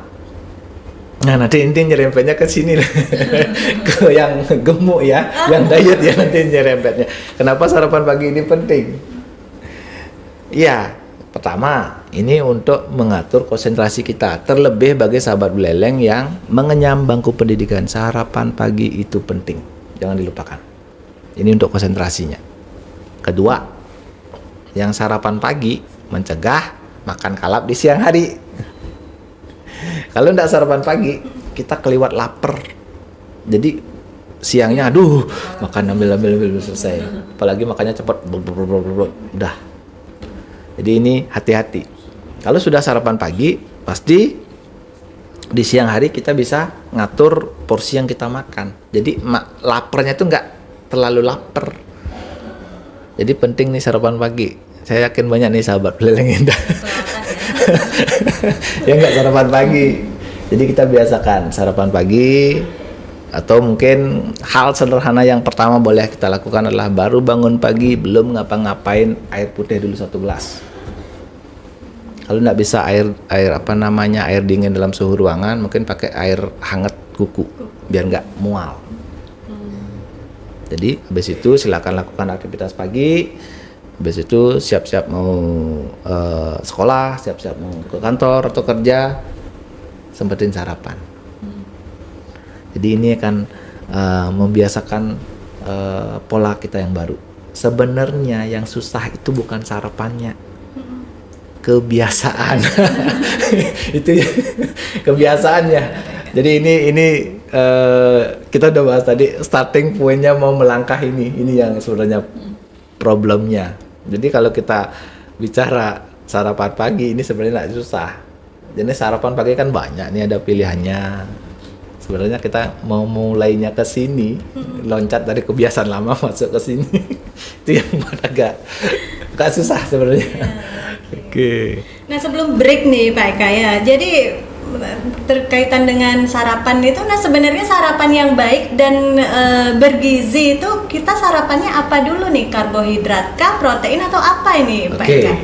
nah nanti nyerempetnya ke sini ke yang gemuk ya, yang diet ya, nanti nyerempetnya. Kenapa sarapan pagi ini penting? Ya, pertama ini untuk mengatur konsentrasi kita. Terlebih bagi sahabat beleleng yang mengenyam bangku pendidikan, sarapan pagi itu penting, jangan dilupakan. Ini untuk konsentrasinya. Kedua, yang sarapan pagi mencegah makan kalap di siang hari. Kalau enggak sarapan pagi, kita keliwat lapar. Jadi siangnya makan ambil selesai. Apalagi makannya cepat, udah. Jadi ini hati-hati. Kalau sudah sarapan pagi, pasti di siang hari kita bisa ngatur porsi yang kita makan. Jadi laparnya itu enggak terlalu lapar. Jadi penting nih sarapan pagi. Saya yakin banyak nih sahabat beleleng yang nggak sarapan pagi. Jadi kita biasakan sarapan pagi, Atau mungkin hal sederhana yang pertama boleh kita lakukan adalah baru bangun pagi belum ngapa-ngapain, air putih dulu 1 gelas. Kalau nggak bisa air dingin dalam suhu ruangan, mungkin pakai air hangat kuku biar nggak mual. Jadi habis itu silakan lakukan aktivitas pagi. Habis itu siap-siap mau sekolah, siap-siap mau ke kantor atau kerja, sempetin sarapan. Jadi ini akan membiasakan pola kita yang baru. Sebenarnya yang susah itu bukan sarapannya, kebiasaan. Itu kebiasaannya. Jadi ini kita udah bahas tadi, starting pointnya mau melangkah ini yang sebenarnya problemnya. Jadi kalau kita bicara sarapan pagi ini sebenarnya nggak susah. Jadi sarapan pagi kan banyak nih, ada pilihannya. Sebenarnya kita mau mulainya ke sini, loncat dari kebiasaan lama masuk ke sini. Itu yang agak susah sebenarnya. Oke. Nah sebelum break nih Pak Eka ya, jadi terkaitan dengan sarapan itu, nah sebenarnya sarapan yang baik dan bergizi itu kita sarapannya apa dulu nih? Karbohidrat kah, protein atau apa ini Pak Eka?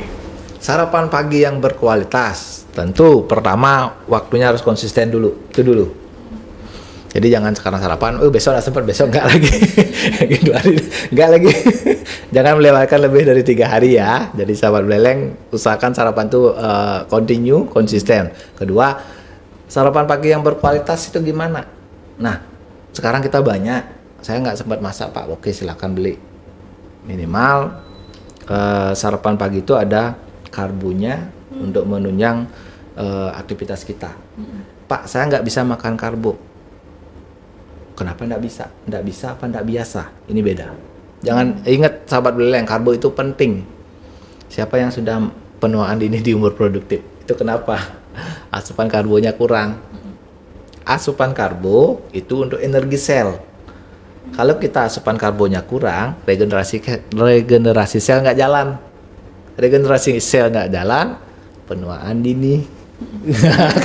Sarapan pagi yang berkualitas, tentu pertama waktunya harus konsisten dulu, itu dulu. Jadi jangan sekarang sarapan, besok nggak sempat, besok nggak lagi, 2 hari nggak lagi. Jangan melewatkan lebih dari 3 hari ya. Jadi sahabat Buleleng, usahakan sarapan tuh continue, konsisten. Kedua, sarapan pagi yang berkualitas itu gimana? Nah, sekarang kita banyak. Saya nggak sempat masak Pak, oke silakan beli. Minimal sarapan pagi itu ada karbonya untuk menunjang aktivitas kita. Pak, saya nggak bisa makan karbo. Kenapa nggak bisa? Nggak bisa apa nggak biasa? Ini beda. Jangan ingat sahabat Buleleng, karbo itu penting. Siapa yang sudah penuaan dini di umur produktif? Itu kenapa? Asupan karbonya kurang. Asupan karbo itu untuk energi sel. Kalau kita asupan karbonya kurang, regenerasi sel nggak jalan. Regenerasi sel nggak jalan, penuaan dini.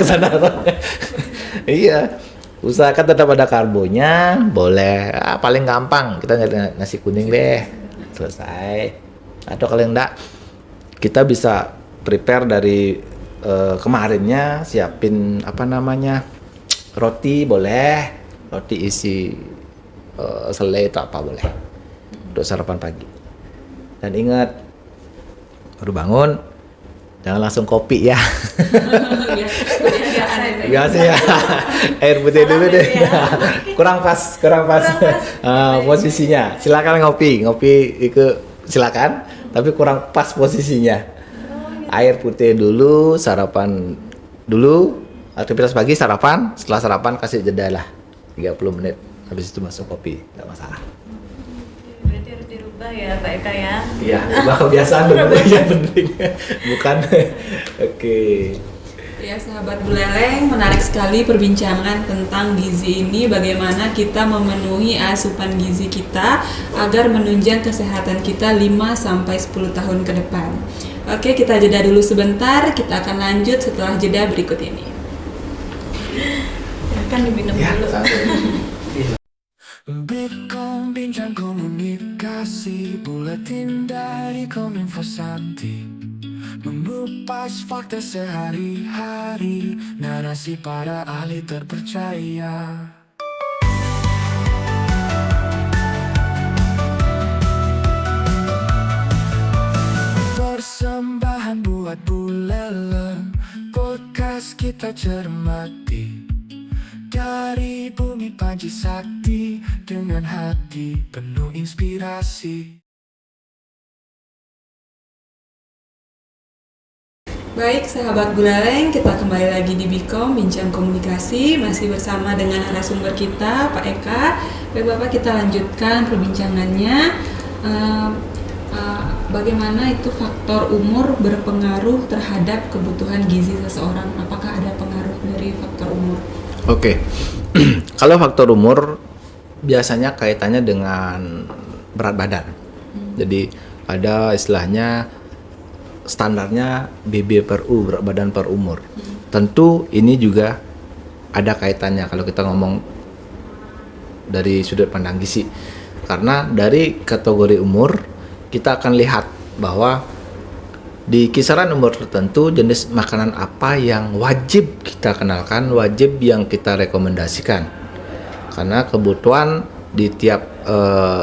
Kesana. Iya. Usahakan tetap ada karbonya, boleh. Paling gampang kita nyari nasi kuning deh, selesai. Atau kalau enggak, kita bisa prepare dari kemarinnya, siapin roti boleh, roti isi selai atau apa boleh untuk sarapan pagi. Dan ingat, baru bangun jangan langsung kopi ya. Biasa ya. Air putih dulu deh. Kurang pas. Posisinya. Silakan ngopi itu silakan, tapi kurang pas posisinya. Air putih dulu, sarapan dulu, aktivitas pagi sarapan, setelah sarapan kasih jeda lah 30 menit. Habis itu masuk kopi, enggak masalah. Berarti harus dirubah ya Pak Eka ya? Iya, ubah kebiasaan dulu yang penting. Bukan. Oke. Ya sahabat Buleleng, menarik sekali perbincangan tentang gizi ini, bagaimana kita memenuhi asupan gizi kita agar menunjang kesehatan kita 5-10 tahun ke depan. Oke, kita jeda dulu sebentar, kita akan lanjut setelah jeda berikut ini. Kan diminum dulu. Bitkom bincang komunikasi, buletin dari Kominfo Sakti. Mengupas fakta sehari-hari, narasi para ahli terpercaya. Persembahan buat Buleleng, podcast kita cermati. Dari bumi Panji Sakti, dengan hati penuh inspirasi. Baik sahabat Buleleng, kita kembali lagi di Bikom Bincang Komunikasi, masih bersama dengan narasumber kita Pak Eka. Baik Bapak, kita lanjutkan perbincangannya. Bagaimana itu faktor umur berpengaruh terhadap kebutuhan gizi seseorang? Apakah ada pengaruh dari faktor umur? Oke. Kalau faktor umur biasanya kaitannya dengan berat badan. Jadi ada istilahnya standarnya BB per U, berat badan per umur. Tentu ini juga ada kaitannya kalau kita ngomong dari sudut pandang gizi. Karena dari kategori umur kita akan lihat bahwa di kisaran umur tertentu jenis makanan apa yang wajib kita kenalkan, wajib yang kita rekomendasikan. Karena kebutuhan di tiap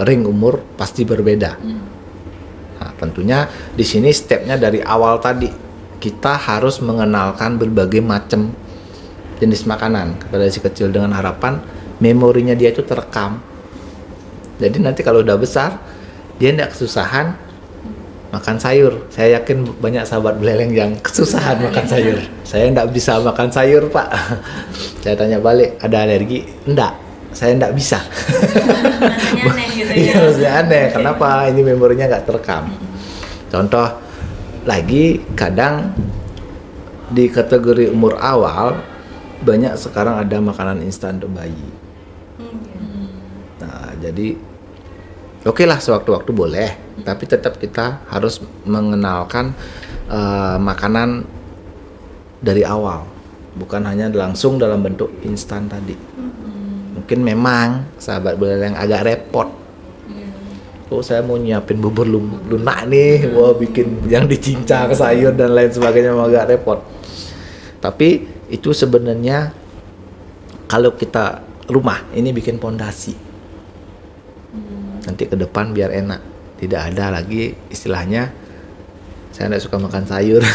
ring umur pasti berbeda. Nah, tentunya di sini stepnya dari awal tadi kita harus mengenalkan berbagai macam jenis makanan kepada si kecil dengan harapan memorinya dia itu terekam. Jadi nanti kalau udah besar dia tidak kesusahan makan sayur. Saya yakin banyak sahabat beleleng yang kesusahan makan sayur. Saya tidak bisa makan sayur, Pak. Saya tanya balik, ada alergi? Enggak, saya tidak bisa. Rasanya aneh gitu ya. Iya, rasanya aneh. Kenapa? Ini memorinya nggak terekam. Contoh lagi, kadang di kategori umur awal banyak sekarang ada makanan instan untuk bayi. Nah, jadi oke lah sewaktu-waktu boleh, tapi tetap kita harus mengenalkan makanan dari awal, bukan hanya langsung dalam bentuk instan tadi. Mungkin memang sahabat beleleng agak repot. Oh, saya mau nyiapin bubur lunak nih, wah bikin yang dicincang sayur dan lain sebagainya agak repot. Tapi itu sebenarnya kalau kita rumah ini bikin pondasi. Nanti ke depan biar enak. Tidak ada lagi istilahnya saya tidak suka makan sayur.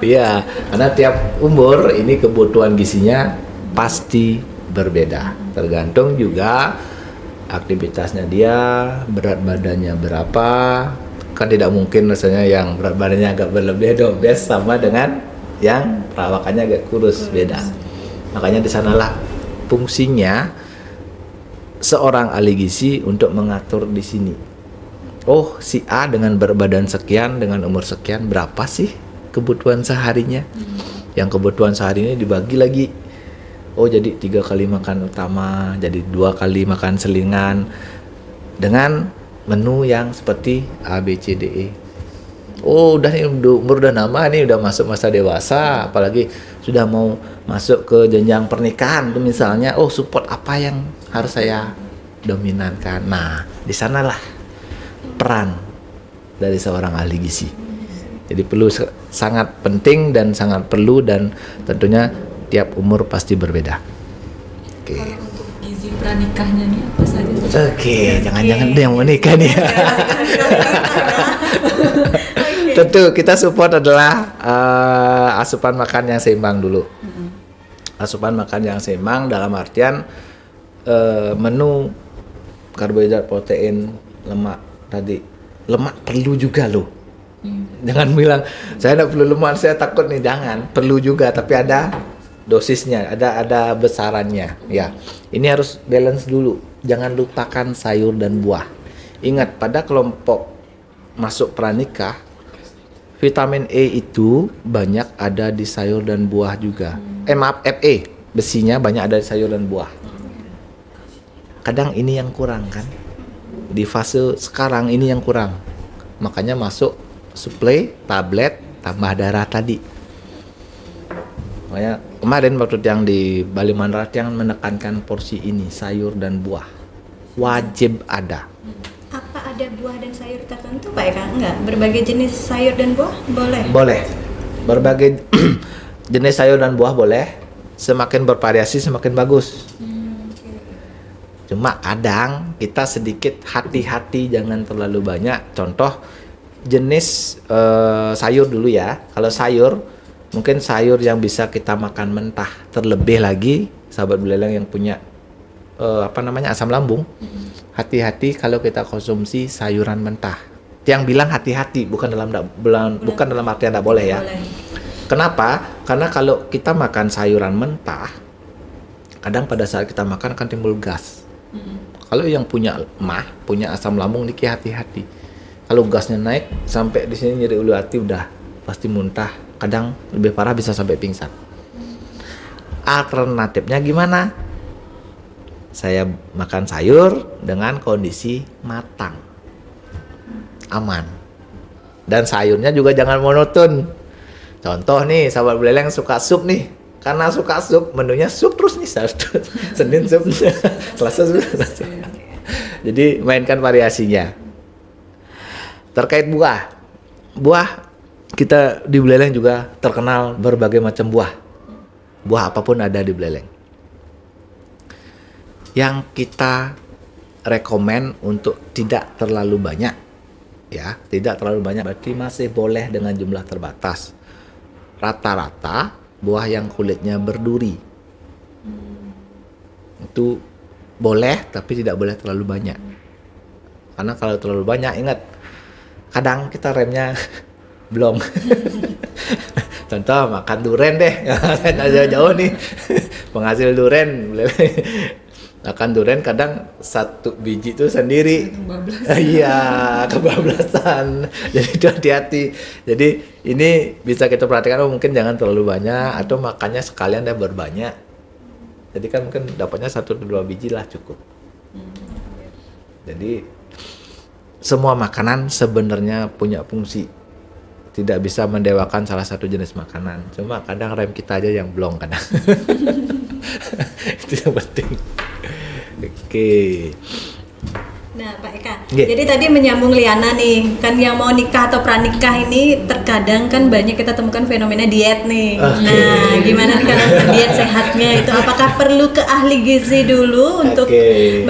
Iya, karena tiap umur ini kebutuhan gizinya pasti berbeda. Tergantung juga aktivitasnya dia, berat badannya berapa. Kan tidak mungkin rasanya yang berat badannya agak berlebih dobes sama dengan yang perawakannya agak kurus, beda. Makanya di sanalah fungsinya seorang ahli gizi untuk mengatur di sini. Oh, si A dengan berbadan sekian, dengan umur sekian, berapa sih kebutuhan seharinya? Yang kebutuhan sehari ini dibagi lagi. Oh, jadi 3 kali makan utama, jadi 2 kali makan selingan dengan menu yang seperti A, B, C, D, E. Oh, udah nih umur udah nama nih, udah masuk masa dewasa, apalagi sudah mau masuk ke jenjang pernikahan tuh misalnya. Oh, support apa yang harus saya dominankan? Nah, di sanalah peran dari seorang ahli gizi. Jadi perlu sangat penting dan sangat perlu, dan tentunya tiap umur pasti berbeda. Oke. Kalau untuk gizi pranikahnya nih apa saja? Oke, jangan-jangan dia yang mau nikah nih. Tentu kita support adalah asupan makan yang seimbang dulu. Asupan makan yang seimbang dalam artian menu karbohidrat, protein, lemak tadi. Lemak perlu juga loh. Jangan bilang saya tidak perlu lemak, saya takut nih. Jangan, perlu juga, tapi ada dosisnya, ada besarannya. Ya, ini harus balance dulu. Jangan lupakan sayur dan buah. Ingat, pada kelompok masuk pranikah, vitamin E itu banyak ada di sayur dan buah juga. Fe, besinya banyak ada di sayur dan buah. Kadang ini yang kurang kan? Di fase sekarang ini yang kurang. Makanya masuk suplai, tablet, tambah darah tadi. Makanya kemarin waktu yang di Bali Mandara yang menekankan porsi ini, sayur dan buah. Wajib ada. Apa ada buah dan sayur tertentu Pak Eka? Enggak, berbagai jenis sayur dan buah boleh? Boleh. Berbagai jenis sayur dan buah boleh. Semakin bervariasi semakin bagus. Cuma kadang kita sedikit hati-hati, jangan terlalu banyak. Contoh jenis sayur dulu ya. Kalau sayur, mungkin sayur yang bisa kita makan mentah. Terlebih lagi sahabat beleleng yang punya asam lambung. Hati-hati kalau kita konsumsi sayuran mentah. Yang bilang hati-hati bukan dalam artian tidak boleh ya. Boleh. Kenapa? Karena kalau kita makan sayuran mentah, kadang pada saat kita makan akan timbul gas. Kalau yang punya asam lambung dikit hati-hati. Kalau gasnya naik sampai di sini nyeri ulu hati, udah pasti muntah. Kadang lebih parah bisa sampai pingsan. Alternatifnya gimana? Saya makan sayur dengan kondisi matang, aman. Dan sayurnya juga jangan monoton. Contoh nih, sahabat beleleng suka sup nih. karena suka sup, menunya sup terus nih, Sabtu, Senin sup, Selasa sup. Jadi mainkan variasinya. Terkait buah kita di Buleleng juga terkenal berbagai macam buah. Buah apapun ada di Buleleng. Yang kita rekomen untuk tidak terlalu banyak, ya, tidak terlalu banyak berarti masih boleh dengan jumlah terbatas. Rata-rata buah yang kulitnya berduri itu boleh, tapi tidak boleh terlalu banyak. Karena kalau terlalu banyak, ingat, kadang kita remnya belum. Contoh makan duren deh, jauh-jauh nih, penghasil duren. Makan duren kadang satu biji itu sendiri. Iya, kebablasan. Jadi itu hati-hati. Jadi ini bisa kita perhatikan, mungkin jangan terlalu banyak, atau makannya sekalian deh berbanyak. Jadi kan mungkin dapatnya 1-2 biji lah cukup. Jadi semua makanan sebenarnya punya fungsi. Tidak bisa mendewakan salah satu jenis makanan. Cuma kadang rem kita aja yang blong kadang. Itu yang penting. Oke. Nah, Pak Eka, Yeah. jadi tadi menyambung Liana nih, kan yang mau nikah atau pranikah ini terkadang kan banyak kita temukan fenomena diet nih. Nah, gimana nih kalau diet sehatnya itu? Apakah perlu ke ahli gizi dulu untuk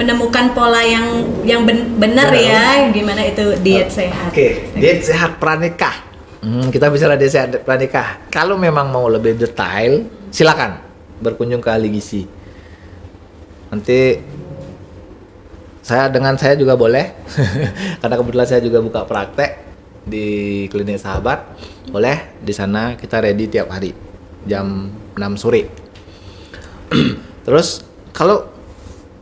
menemukan pola yang benar ya? Gimana itu diet sehat? Oke, diet sehat pranikah. Kita bicara diet sehat pranikah. Kalau memang mau lebih detail, silakan berkunjung ke ahli gizi. Nanti saya juga boleh, karena kebetulan saya juga buka praktek di klinik Sahabat. Boleh, di sana kita ready tiap hari jam 6 sore. Terus kalau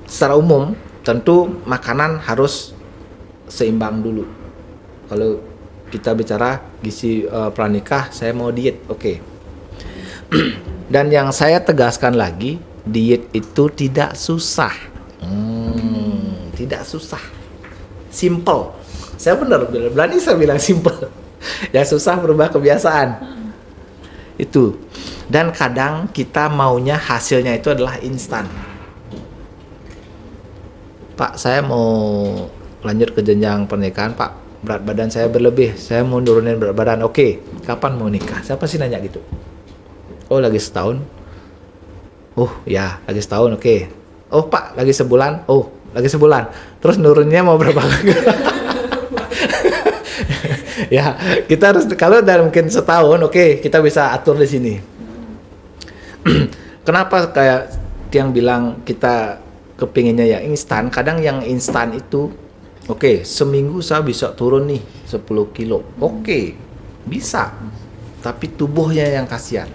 secara umum tentu makanan harus seimbang dulu. Kalau kita bicara gizi pranikah, saya mau diet, oke. Dan yang saya tegaskan lagi, diet itu tidak susah. Tidak susah, simple. Saya berani saya bilang simple. Yang susah berubah kebiasaan. Itu. Dan kadang kita maunya hasilnya itu adalah instan. Pak, saya mau lanjut ke jenjang pernikahan, Pak. Berat badan saya berlebih, saya mau nurunin berat badan. Oke, kapan mau nikah? Siapa sih nanya gitu? Oh, lagi setahun. Oh ya, lagi setahun, oke. Oh Pak, lagi sebulan. Oh, lagi sebulan. Terus nurunnya mau berapa kali? Ya, kita harus, kalau dalam mungkin setahun, oke, kita bisa atur di sini. Kenapa kayak yang bilang kita kepinginnya ya instan? Kadang yang instan itu, oke, seminggu saya bisa turun nih 10 kilo. Oke, bisa. Tapi tubuhnya yang kasihan.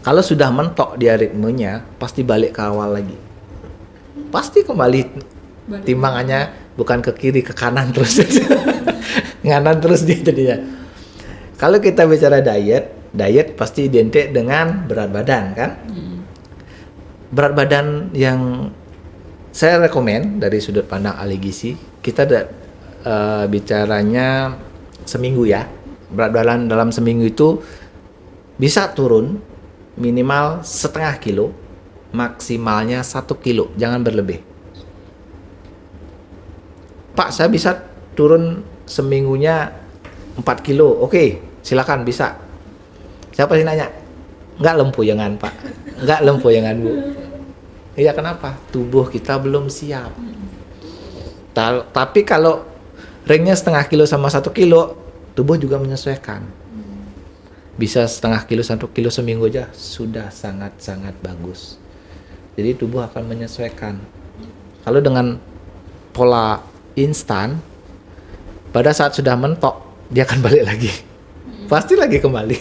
Kalau sudah mentok dia ritmenya, pasti balik ke awal lagi. Pasti kembali timbangannya bukan ke kiri, ke kanan terus. Nganan terus dia jadinya. Kalau kita bicara diet pasti identik dengan berat badan kan? Berat badan yang saya rekomen dari sudut pandang ahli gizi, kita bicaranya seminggu ya. Berat badan dalam seminggu itu bisa turun minimal setengah kilo, maksimalnya 1 kilo, jangan berlebih. Pak, saya bisa turun seminggunya 4 kilo, oke, silakan bisa. Siapa sih nanya? Enggak lempu jangan Pak, enggak lempu jangan Bu. Iya, kenapa? Tubuh kita belum siap. Tapi kalau ringnya setengah kilo sama 1 kilo, tubuh juga menyesuaikan. Bisa setengah kilo, 1 kilo seminggu aja sudah sangat-sangat bagus. Jadi tubuh akan menyesuaikan. Kalau dengan pola instan, pada saat sudah mentok, dia akan balik lagi. Pasti lagi kembali.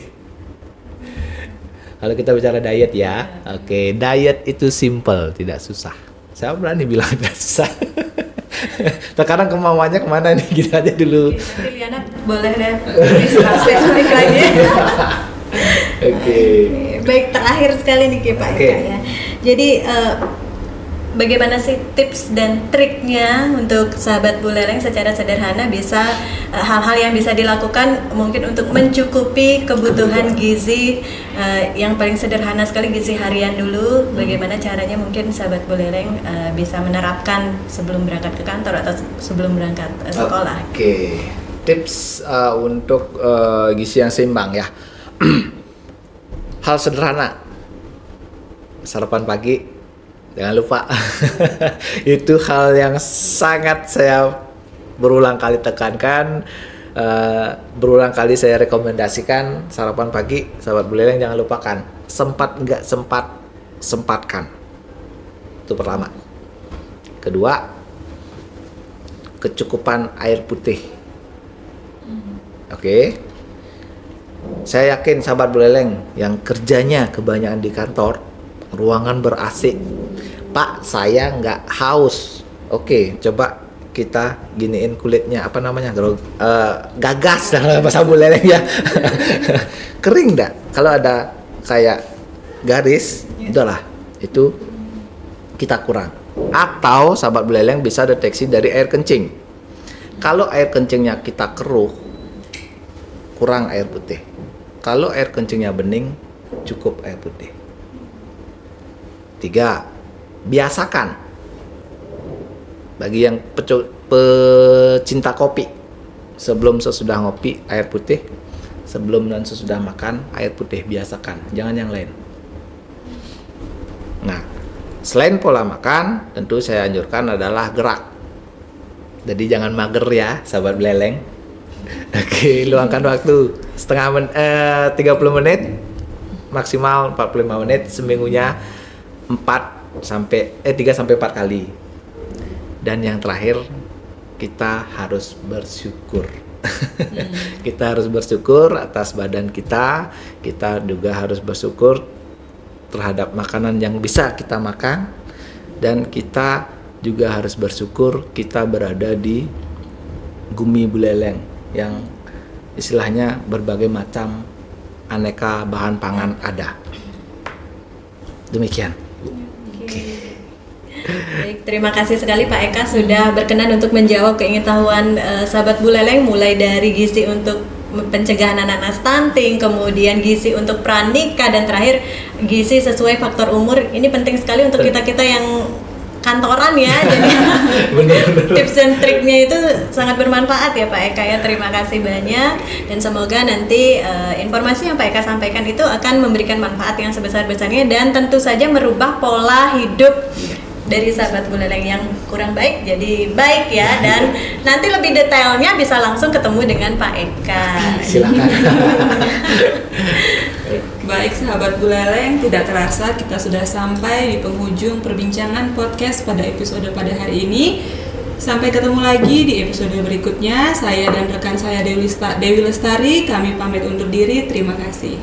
Kalau kita bicara diet ya, oke, diet itu simple, tidak susah. Saya berani bilang tidak susah. Sekarang kemauannya kemana nih? Kita aja dulu. Nanti Liana boleh deh spesifik lagi. Oke. Baik, terakhir sekali nih Pak Eka ya. Jadi bagaimana sih tips dan triknya untuk sahabat Buleleng secara sederhana bisa hal-hal yang bisa dilakukan mungkin untuk mencukupi kebutuhan gizi yang paling sederhana sekali, gizi harian dulu. Bagaimana caranya mungkin sahabat Buleleng bisa menerapkan sebelum berangkat ke kantor atau sebelum berangkat sekolah. Oke. Tips untuk gizi yang seimbang ya. Hal sederhana. Sarapan pagi jangan lupa. Itu hal yang sangat saya berulang kali tekankan, berulang kali saya rekomendasikan. Sarapan pagi sahabat Buleleng jangan lupakan. Sempat nggak sempat, sempatkan. Itu pertama. Kedua, kecukupan air putih. Oke. Saya yakin sahabat Buleleng yang kerjanya kebanyakan di kantor, ruangan ber-AC. Pak, saya nggak haus. Oke, coba kita giniin kulitnya, apa namanya, gagas dalam bahasa Buleleng ya. Kering nggak? Kalau ada kayak garis, udahlah, itu kita kurang. Atau sahabat Buleleng bisa deteksi dari air kencing. Kalau air kencingnya kita keruh, kurang air putih. Kalau air kencingnya bening, cukup air putih. 3, biasakan. Bagi yang pecinta kopi, sebelum sesudah ngopi air putih, sebelum dan sesudah makan air putih, biasakan, jangan yang lain. Nah, selain pola makan, tentu saya anjurkan adalah gerak. Jadi jangan mager ya sahabat Buleleng. Oke, luangkan waktu 30 menit maksimal 45 menit seminggunya 3 sampai 4 kali. Dan yang terakhir, kita harus bersyukur. Kita harus bersyukur atas badan kita. Kita juga harus bersyukur terhadap makanan yang bisa kita makan. Dan kita juga harus bersyukur kita berada di Bumi Buleleng yang istilahnya berbagai macam aneka bahan pangan ada. Demikian. Baik, terima kasih sekali Pak Eka sudah berkenan untuk menjawab keingintahuan sahabat Buleleng, mulai dari gizi untuk pencegahan anak-anak stunting, kemudian gizi untuk pranikah, dan terakhir gizi sesuai faktor umur. Ini penting sekali untuk kita-kita yang kantoran ya. Jadi tips dan triknya itu sangat bermanfaat ya Pak Eka ya. Terima kasih banyak, dan semoga nanti informasi yang Pak Eka sampaikan itu akan memberikan manfaat yang sebesar-besarnya dan tentu saja merubah pola hidup dari sahabat Buleleng yang kurang baik jadi baik ya. Dan nanti lebih detailnya bisa langsung ketemu dengan Pak Eka. Silakan. Baik sahabat Buleleng, tidak terasa kita sudah sampai di penghujung perbincangan podcast pada episode pada hari ini. Sampai ketemu lagi di episode berikutnya. Saya dan rekan saya Dewi Lestari, kami pamit undur diri. Terima kasih.